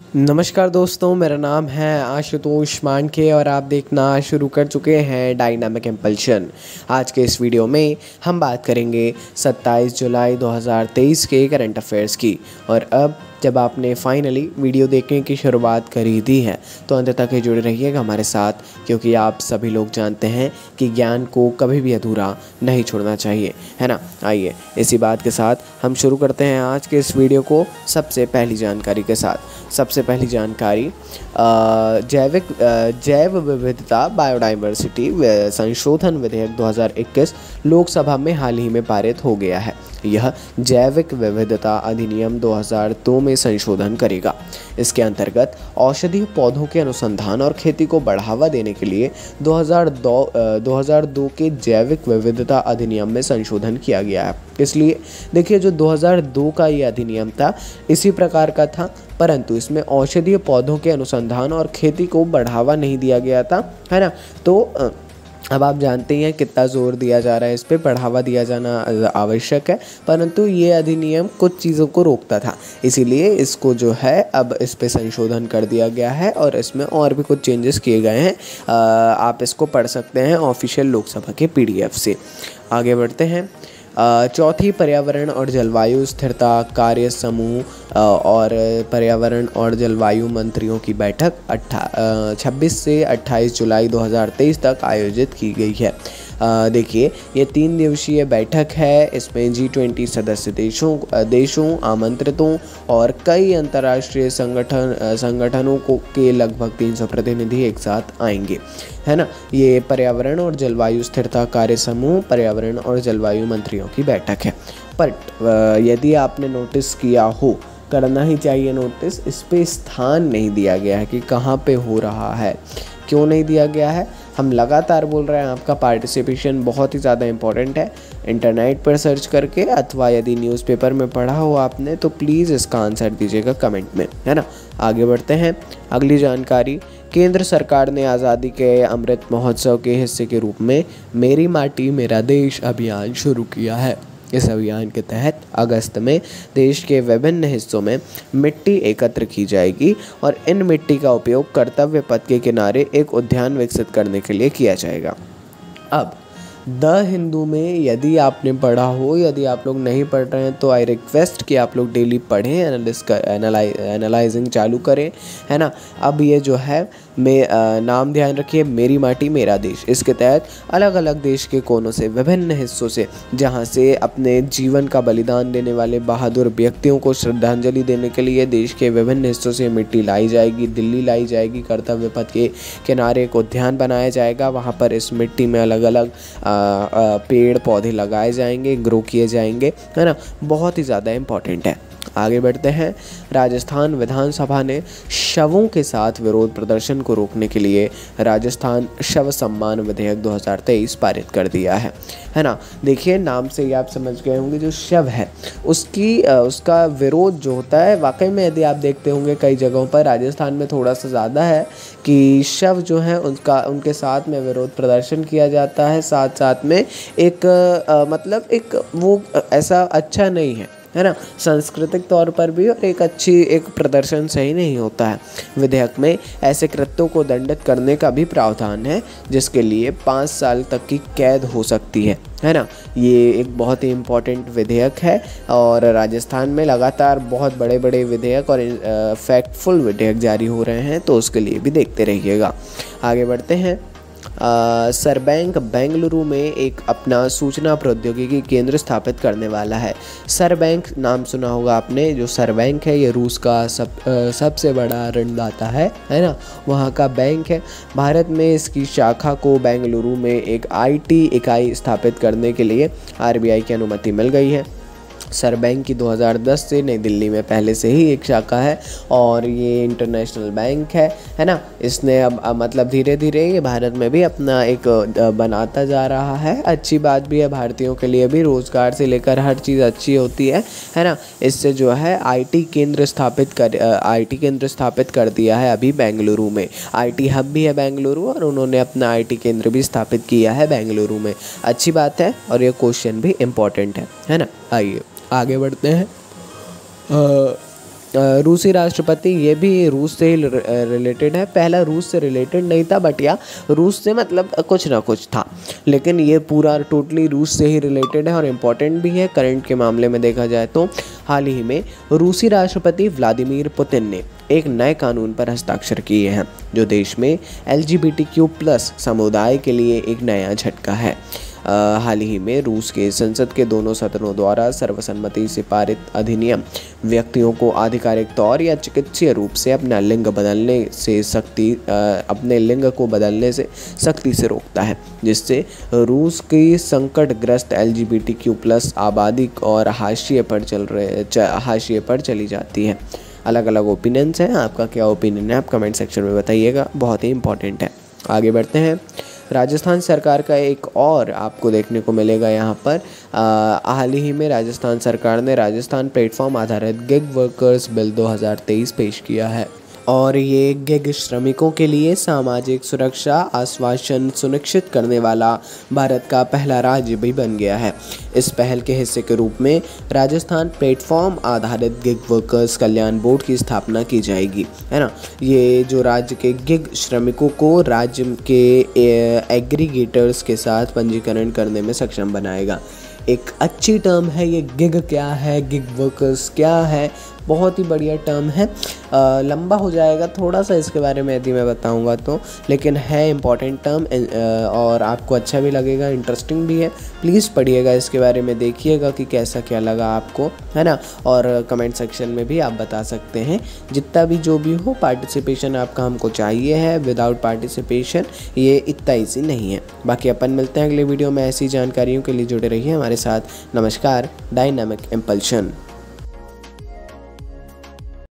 नमस्कार दोस्तों, मेरा नाम है आशुतोष मानके और आप देखना शुरू कर चुके हैं डायनामिक इम्पल्शन। आज के इस वीडियो में हम बात करेंगे 27 जुलाई 2023 के करंट अफेयर्स की। और अब जब आपने फाइनली वीडियो देखने की शुरुआत करी दी है तो अंत तक ही जुड़े रहिएगा हमारे साथ, क्योंकि आप सभी लोग जानते हैं कि ज्ञान को कभी भी अधूरा नहीं छोड़ना चाहिए, है ना। आइए इसी बात के साथ हम शुरू करते हैं आज के इस वीडियो को सबसे पहली जानकारी के साथ। सबसे पहली जानकारी जैव विविधता बायोडाइवर्सिटी संशोधन विधेयक 2021 लोकसभा में हाल ही में पारित हो गया है। यह जैविक विविधता अधिनियम 2002 में संशोधन करेगा। इसके अंतर्गत औषधीय पौधों के अनुसंधान और खेती को बढ़ावा देने के लिए 2002 के जैविक विविधता अधिनियम में संशोधन किया गया है। इसलिए देखिए, जो 2002 का ये अधिनियम था इसी प्रकार का था, परंतु इसमें औषधीय पौधों के अनुसंधान और खेती को बढ़ावा नहीं दिया गया था, है ना। तो अब आप जानते हैं कितना ज़ोर दिया जा रहा है, इस पे बढ़ावा दिया जाना आवश्यक है, परंतु ये अधिनियम कुछ चीज़ों को रोकता था, इसीलिए इसको जो है अब इस पे संशोधन कर दिया गया है और इसमें और भी कुछ चेंजेस किए गए हैं। आप इसको पढ़ सकते हैं ऑफिशियल लोकसभा के PDF से। आगे बढ़ते हैं। चौथी पर्यावरण और जलवायु स्थिरता कार्य समूह और पर्यावरण और जलवायु मंत्रियों की बैठक 26 से 28 जुलाई 2023 तक आयोजित की गई है। देखिए, ये 3 दिवसीय बैठक है। इसमें G20 सदस्य देशों आमंत्रितों और कई अंतर्राष्ट्रीय संगठनों के लगभग 300 प्रतिनिधि एक साथ आएंगे, है ना। ये पर्यावरण और जलवायु स्थिरता कार्य समूह पर्यावरण और जलवायु मंत्रियों की बैठक है। पर यदि आपने नोटिस किया हो, करना ही चाहिए नोटिस, इस पे स्थान नहीं दिया गया है कि कहाँ पे हो रहा है। क्यों नहीं दिया गया है? हम लगातार बोल रहे हैं, आपका पार्टिसिपेशन बहुत ही ज़्यादा इम्पॉर्टेंट है। इंटरनेट पर सर्च करके अथवा यदि न्यूज़पेपर में पढ़ा हो आपने तो प्लीज़ इसका आंसर दीजिएगा कमेंट में, है ना। आगे बढ़ते हैं। अगली जानकारी, केंद्र सरकार ने आज़ादी के अमृत महोत्सव के हिस्से के रूप में मेरी माटी मेरा देश अभियान शुरू किया है। इस अभियान के तहत अगस्त में देश के विभिन्न हिस्सों में मिट्टी एकत्र की जाएगी और इन मिट्टी का उपयोग कर्तव्य पथ के किनारे एक उद्यान विकसित करने के लिए किया जाएगा। अब द हिंदू में यदि आपने पढ़ा हो, यदि आप लोग नहीं पढ़ रहे हैं तो आई रिक्वेस्ट कि आप लोग डेली पढ़ें, एनालाइजिंग चालू करें, है ना। अब ये जो है नाम ध्यान रखिए, मेरी माटी मेरा देश। इसके तहत अलग अलग देश के कोनों से, विभिन्न हिस्सों से, जहाँ से अपने जीवन का बलिदान देने वाले बहादुर व्यक्तियों को श्रद्धांजलि देने के लिए देश के विभिन्न हिस्सों से मिट्टी लाई जाएगी, दिल्ली लाई जाएगी, कर्तव्य पथ के किनारे एक उद्यान बनाया जाएगा। वहाँ पर इस मिट्टी में अलग अलग पेड़ पौधे लगाए जाएंगे, ग्रो किए जाएंगे, है ना। बहुत ही ज़्यादा इम्पॉर्टेंट है। आगे बढ़ते हैं। राजस्थान विधानसभा ने शवों के साथ विरोध प्रदर्शन को रोकने के लिए राजस्थान शव सम्मान विधेयक 2023 पारित कर दिया है ना। देखिए, नाम से ही आप समझ गए होंगे, जो शव है उसका विरोध जो होता है, वाकई में यदि आप देखते होंगे कई जगहों पर, राजस्थान में थोड़ा सा ज़्यादा है कि शव जो है उनके साथ में विरोध प्रदर्शन किया जाता है। साथ साथ में एक मतलब एक वो ऐसा अच्छा नहीं है ना, सांस्कृतिक तौर पर भी, और एक प्रदर्शन सही नहीं होता है। विधेयक में ऐसे कृत्यों को दंडित करने का भी प्रावधान है, जिसके लिए 5 साल तक की कैद हो सकती है ना। ये एक बहुत ही इम्पॉर्टेंट विधेयक है और राजस्थान में लगातार बहुत बड़े बड़े विधेयक और फैक्टफुल विधेयक जारी हो रहे हैं, तो उसके लिए भी देखते रहिएगा। आगे बढ़ते हैं। सरबैंक बेंगलुरु में एक अपना सूचना प्रौद्योगिकी केंद्र स्थापित करने वाला है। सरबैंक नाम सुना होगा आपने। जो सरबैंक है ये रूस का सबसे बड़ा ऋणदाता है ना, वहाँ का बैंक है। भारत में इसकी शाखा को बेंगलुरु में एक IT इकाई स्थापित करने के लिए RBI की अनुमति मिल गई है। सरबैंक की 2010 से नई दिल्ली में पहले से ही एक शाखा है और ये इंटरनेशनल बैंक है ना। इसने अब मतलब धीरे धीरे ये भारत में भी अपना एक बनाता जा रहा है। अच्छी बात भी है, भारतीयों के लिए भी रोज़गार से लेकर हर चीज़ अच्छी होती है ना। इससे जो है IT केंद्र स्थापित कर दिया है अभी बेंगलुरु में। IT हब भी है बेंगलुरु और उन्होंने अपना IT केंद्र भी स्थापित किया है बेंगलुरु में। अच्छी बात है और ये क्वेश्चन भी इम्पोर्टेंट है ना। आइए आगे बढ़ते हैं। रूसी राष्ट्रपति, ये भी रूस से ही रिलेटेड है। पहला रूस से रिलेटेड नहीं था, बट या रूस से मतलब कुछ ना कुछ था, लेकिन ये पूरा टोटली रूस से ही रिलेटेड है और इम्पॉर्टेंट भी है करंट के मामले में देखा जाए तो। हाल ही में रूसी राष्ट्रपति व्लादिमीर पुतिन ने एक नए कानून पर हस्ताक्षर किए हैं जो देश में LGBTQ+ समुदाय के लिए एक नया झटका है। हाल ही में रूस के संसद के दोनों सदनों द्वारा सर्वसम्मति से पारित अधिनियम व्यक्तियों को आधिकारिक तौर या चिकित्सीय रूप से अपने लिंग को बदलने से सख्ती से रोकता है, जिससे रूस की संकटग्रस्त LGBTQ+ आबादी और हाशिए पर चली जाती है। अलग अलग ओपिनियंस हैं, आपका क्या ओपिनियन है आप कमेंट सेक्शन में बताइएगा, बहुत ही इंपॉर्टेंट है। आगे बढ़ते हैं। राजस्थान सरकार का एक और आपको देखने को मिलेगा यहाँ पर। हाल ही में राजस्थान सरकार ने राजस्थान प्लेटफॉर्म आधारित गिग वर्कर्स बिल 2023 पेश किया है और ये गिग श्रमिकों के लिए सामाजिक सुरक्षा आश्वासन सुनिश्चित करने वाला भारत का पहला राज्य भी बन गया है। इस पहल के हिस्से के रूप में राजस्थान प्लेटफॉर्म आधारित गिग वर्कर्स कल्याण बोर्ड की स्थापना की जाएगी, है ना। ये जो राज्य के गिग श्रमिकों को राज्य के एग्रीगेटर्स के साथ पंजीकरण करने में सक्षम बनाएगा। एक अच्छी टर्म है ये। गिग क्या है, गिग वर्कर्स क्या है, बहुत ही बढ़िया टर्म है। लंबा हो जाएगा थोड़ा सा इसके बारे में यदि मैं बताऊंगा तो, लेकिन है इम्पॉर्टेंट टर्म और आपको अच्छा भी लगेगा, इंटरेस्टिंग भी है। प्लीज़ पढ़िएगा इसके बारे में, देखिएगा कि कैसा क्या लगा आपको, है ना। और कमेंट सेक्शन में भी आप बता सकते हैं। जितना भी जो भी हो, पार्टिसिपेशन आपका हमको चाहिए है। विदाउट पार्टिसिपेशन ये इतना ईजी नहीं है। बाकी अपन मिलते हैं अगले वीडियो में। ऐसी जानकारियों के लिए जुड़े रहिए हमारे साथ। नमस्कार। Dynamic impulsion.